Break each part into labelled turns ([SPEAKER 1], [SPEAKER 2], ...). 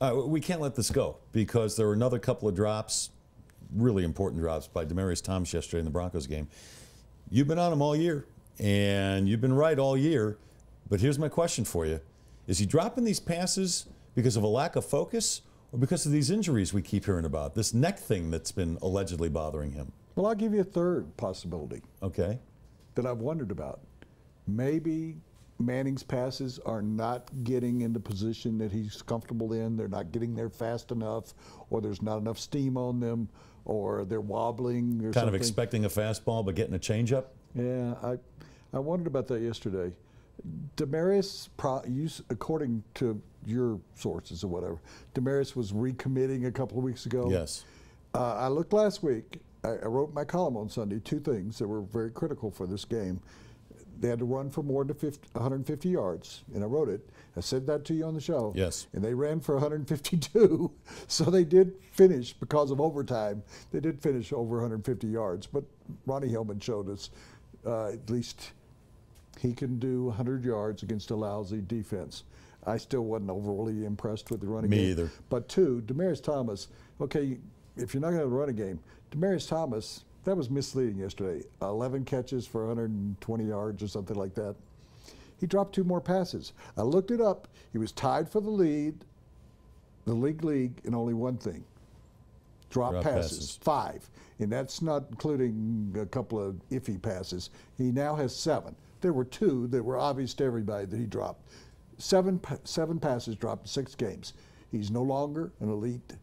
[SPEAKER 1] We can't let this go because there were another couple of drops, really important drops by Demaryius Thomas yesterday in the Broncos game. You've been on him all year, and you've been right all year. But here's my question for you. Is he dropping these passes because of a lack of focus or because of these injuries we keep hearing about, this neck thing that's been allegedly bothering him?
[SPEAKER 2] Well, I'll give you a third possibility.
[SPEAKER 1] Okay.
[SPEAKER 2] That I've wondered about. Maybe Manning's passes are not getting into position that he's comfortable in. They're not getting there fast enough, or there's not enough steam on them, or they're wobbling or
[SPEAKER 1] kind
[SPEAKER 2] something.
[SPEAKER 1] Of expecting a fastball but getting a changeup?
[SPEAKER 2] Yeah, I wondered about that yesterday. Demaryius, according to your sources or whatever, Demaryius was recommitting a couple of weeks ago.
[SPEAKER 1] Yes.
[SPEAKER 2] I looked last week. I wrote my column on Sunday, two things that were very critical for this game. They had to run for more than 150 yards, and I wrote it. I said that to you on the show.
[SPEAKER 1] Yes.
[SPEAKER 2] And they ran for 152, so they did finish, because of overtime, they did finish over 150 yards. But Ronnie Hillman showed us at least he can do 100 yards against a lousy defense. I still wasn't overly impressed with the running game.
[SPEAKER 1] Me either.
[SPEAKER 2] But two, Demaryius Thomas, okay, if you're not going to run a game, Demaryius Thomas, that was misleading yesterday. 11 catches for 120 yards or something like that. He dropped 2 more passes. I looked it up. He was tied for the league in only one thing. Drop passes, 5. And that's not including a couple of iffy passes. He now has 7. There were 2 that were obvious to everybody that he dropped. 7 passes dropped in 6 games. He's no longer an elite.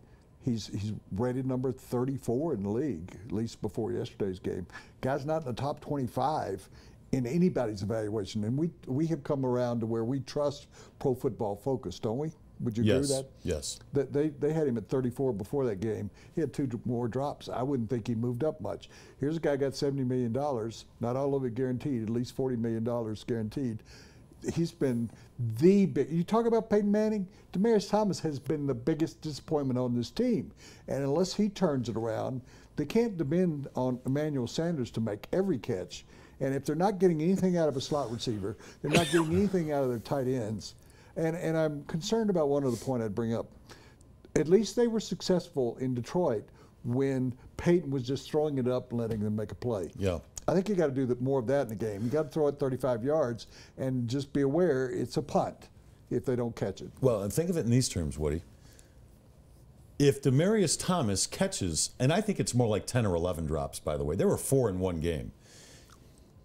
[SPEAKER 2] He's rated number 34 in the league, at least before yesterday's game. Guy's not in the top 25 in anybody's evaluation. And we have come around to where we trust Pro Football Focus, don't we? Would you agree with that?
[SPEAKER 1] Yes.
[SPEAKER 2] They had him at 34 before that game. He had 2 more drops. I wouldn't think he moved up much. Here's a guy got $70 million, not all of it guaranteed, at least $40 million guaranteed. He's been the big. You talk about Peyton Manning, Demaryius Thomas has been the biggest disappointment on this team. And unless he turns it around, they can't depend on Emmanuel Sanders to make every catch. And if they're not getting anything out of a slot receiver, they're not getting anything out of their tight ends. And I'm concerned about one other point I'd bring up. At least they were successful in Detroit when Peyton was just throwing it up and letting them make a play.
[SPEAKER 1] Yeah.
[SPEAKER 2] I think you got to do more of that in the game. You got to throw it 35 yards and just be aware it's a punt if they don't catch it.
[SPEAKER 1] Well, and think of it in these terms, Woody. If Demaryius Thomas catches, and I think it's more like 10 or 11 drops, by the way. There were 4 in one game.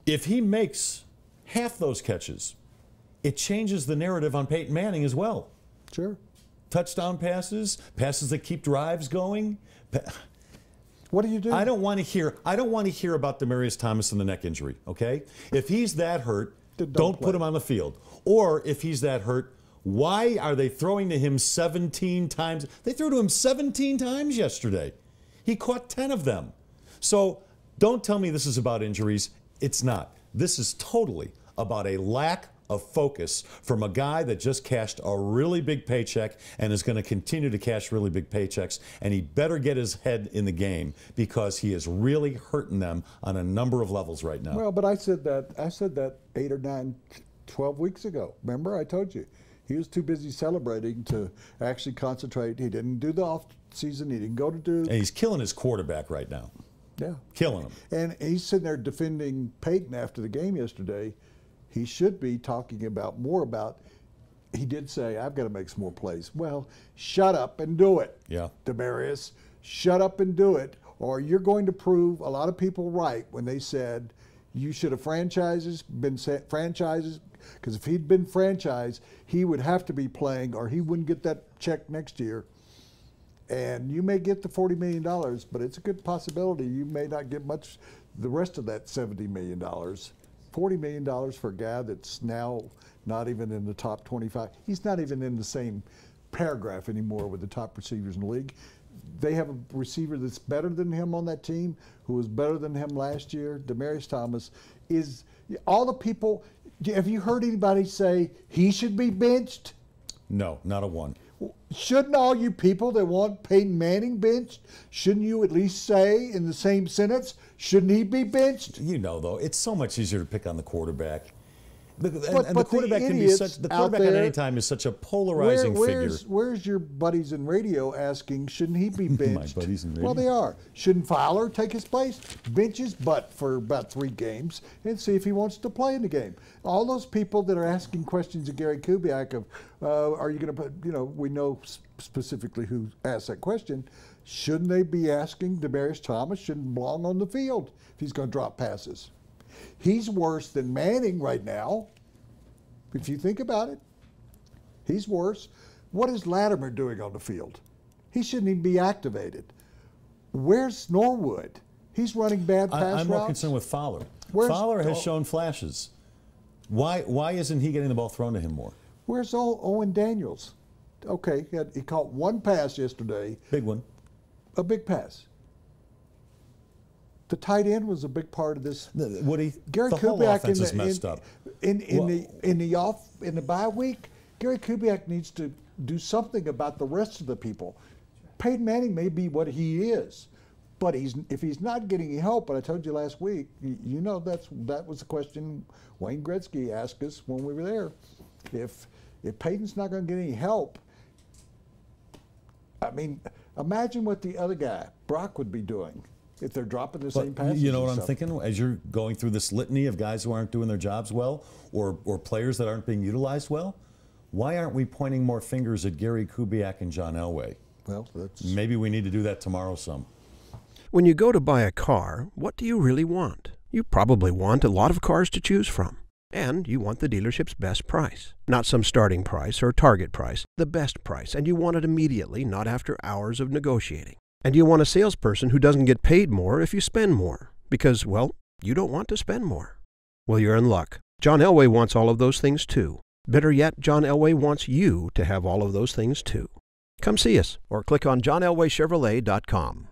[SPEAKER 1] If he makes half those catches, it changes the narrative on Peyton Manning as well.
[SPEAKER 2] Sure.
[SPEAKER 1] Touchdown passes, passes that keep drives going.
[SPEAKER 2] What do you do?
[SPEAKER 1] I don't want to hear about Demaryius Thomas and the neck injury, okay? If he's that hurt, don't put him on the field. Or if he's that hurt, why are they throwing to him 17 times? They threw to him 17 times yesterday. He caught 10 of them. So don't tell me this is about injuries. It's not. This is totally about a lack of focus from a guy that just cashed a really big paycheck and is going to continue to cash really big paychecks, and he better get his head in the game because he is really hurting them on a number of levels right now.
[SPEAKER 2] Well, but I said that 8 or 9, 12 weeks ago. Remember, I told you. He was too busy celebrating to actually concentrate. He didn't do the off season. He didn't go to Duke.
[SPEAKER 1] And he's killing his quarterback right now.
[SPEAKER 2] Yeah.
[SPEAKER 1] Killing him.
[SPEAKER 2] And he's sitting there defending Peyton after the game yesterday. He should be talking about he did say, I've got to make some more plays. Well, shut up and do it.
[SPEAKER 1] Yeah.
[SPEAKER 2] Demaryius, shut up and do it, or you're going to prove a lot of people right when they said you should have been franchises, because if he'd been franchised, he would have to be playing or he wouldn't get that check next year. And you may get the $40 million, but it's a good possibility you may not get much the rest of that $70 million. $40 million for a guy that's now not even in the top 25. He's not even in the same paragraph anymore with the top receivers in the league. They have a receiver that's better than him on that team, who was better than him last year. Demaryius Thomas is, all the people, have you heard anybody say he should be benched?
[SPEAKER 1] No, not a one.
[SPEAKER 2] Shouldn't all you people that want Peyton Manning benched, shouldn't you at least say in the same sentence, shouldn't he be benched?
[SPEAKER 1] You know, though, it's so much easier to pick on the quarterback. And the quarterback can be such. The quarterback at any time is such a polarizing figure.
[SPEAKER 2] Where's your buddies in radio asking, shouldn't he be benched?
[SPEAKER 1] My buddies in radio.
[SPEAKER 2] Well, they are. Shouldn't Fowler take his place? Bench his butt for about 3 games and see if he wants to play in the game. All those people that are asking questions of Gary Kubiak of, are you going to put? We know specifically who asked that question. Shouldn't they be asking Demaryius Thomas shouldn't belong on the field if he's going to drop passes? He's worse than Manning right now. If you think about it, he's worse. What is Latimer doing on the field? He shouldn't even be activated. Where's Norwood? He's running bad pass routes.
[SPEAKER 1] I'm more concerned with Fowler. Fowler has shown flashes. Why isn't he getting the ball thrown to him more?
[SPEAKER 2] Where's Owen Daniels? Okay, he caught 1 pass yesterday.
[SPEAKER 1] Big one.
[SPEAKER 2] A big pass. The tight end was a big part of this.
[SPEAKER 1] Woody,
[SPEAKER 2] Gary
[SPEAKER 1] the whole
[SPEAKER 2] Kubiak
[SPEAKER 1] offense is messed up.
[SPEAKER 2] In the bye week, Gary Kubiak needs to do something about the rest of the people. Peyton Manning may be what he is, but if he's not getting any help, and I told you last week, that was the question Wayne Gretzky asked us when we were there. If Peyton's not going to get any help, I mean, imagine what the other guy, Brock, would be doing if they're dropping the same passes.
[SPEAKER 1] You know what I'm thinking? As you're going through this litany of guys who aren't doing their jobs well, or players that aren't being utilized well, why aren't we pointing more fingers at Gary Kubiak and John Elway?
[SPEAKER 2] Well,
[SPEAKER 1] maybe we need to do that tomorrow some.
[SPEAKER 3] When you go to buy a car, what do you really want? You probably want a lot of cars to choose from. And you want the dealership's best price. Not some starting price or target price, the best price. And you want it immediately, not after hours of negotiating. And you want a salesperson who doesn't get paid more if you spend more. Because, well, you don't want to spend more. Well, you're in luck. John Elway wants all of those things too. Better yet, John Elway wants you to have all of those things too. Come see us or click on johnelwaychevrolet.com.